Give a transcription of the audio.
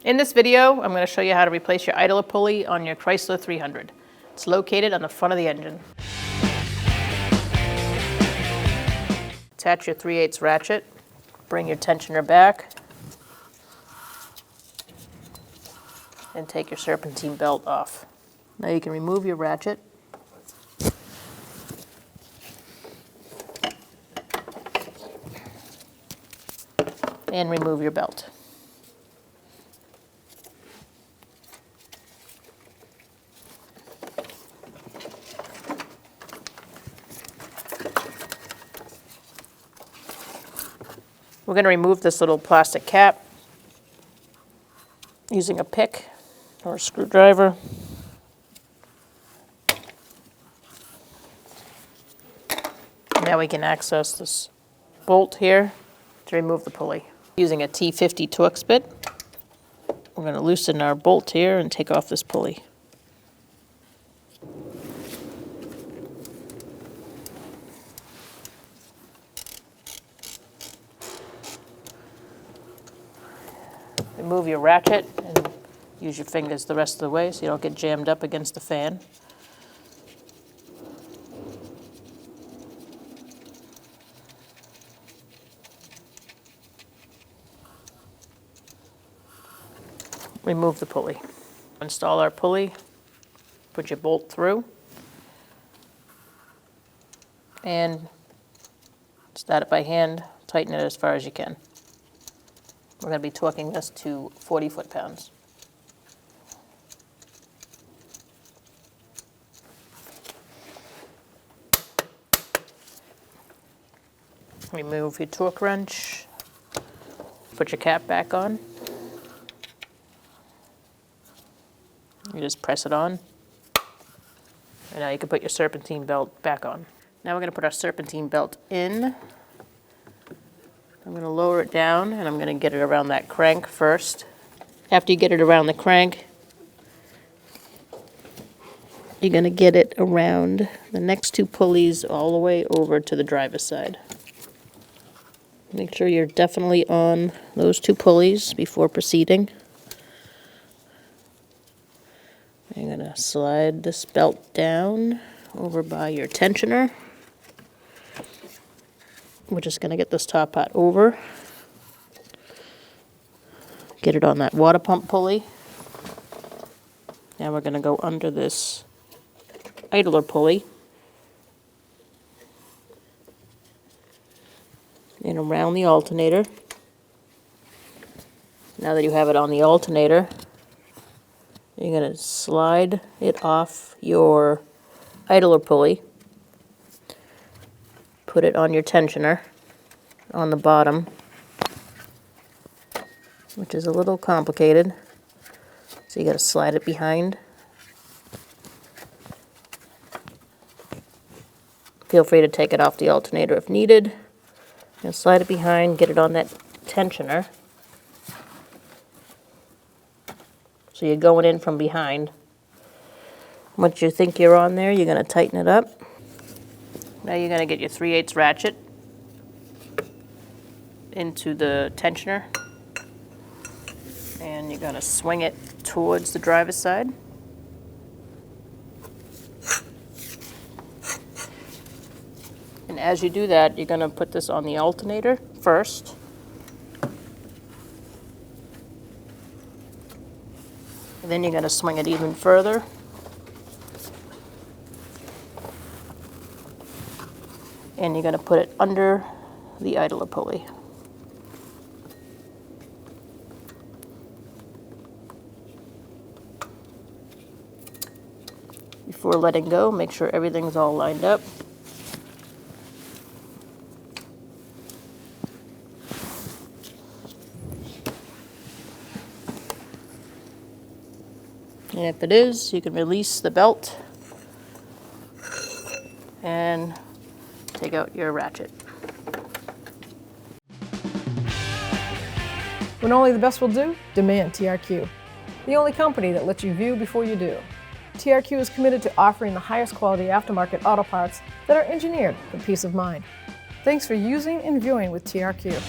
In this video, I'm going to show you how to replace your idler pulley on your Chrysler 300. It's located on the front of the engine. Attach your 3/8 ratchet, bring your tensioner back, and take your serpentine belt off. Now you can remove your ratchet. And remove your belt. We're going to remove this little plastic cap using a pick or a screwdriver. Now we can access this bolt here to remove the pulley. Using a T50 torx bit, we're going to loosen our bolt here and take off this pulley. Remove your ratchet and use your fingers the rest of the way so you don't get jammed up against the fan. Remove the pulley. Install our pulley, put your bolt through, and start it by hand, tighten it as far as you can. We're going to be torquing this to 40 foot-pounds. Remove your torque wrench, put your cap back on. You just press it on, and now you can put your serpentine belt back on. Now we're going to put our serpentine belt in. I'm going to lower it down, and I'm going to get it around that crank first. After you get it around the crank, you're going to get it around the next two pulleys all the way over to the driver's side. Make sure you're definitely on those two pulleys before proceeding. You're going to slide this belt down over by your tensioner. We're just going to get this top part over. Get it on that water pump pulley. Now we're going to go under this idler pulley and around the alternator. Now that you have it on the alternator, you're going to slide it off your idler pulley, put it on your tensioner on the bottom, which is a little complicated, so you got to slide it behind. Feel free to take it off the alternator if needed, and slide it behind, get it on that tensioner. So you're going in from behind. Once you think you're on there, you're going to tighten it up. Now you're going to get your 3/8 ratchet into the tensioner, and you're going to swing it towards the driver's side. And as you do that, you're going to put this on the alternator first. And then you're going to swing it even further. And you're going to put it under the idler pulley. Before letting go, make sure everything's all lined up. And if it is, you can release the belt and take out your ratchet. When only the best will do, demand TRQ. The only company that lets you view before you do. TRQ is committed to offering the highest quality aftermarket auto parts that are engineered for peace of mind. Thanks for using and viewing with TRQ.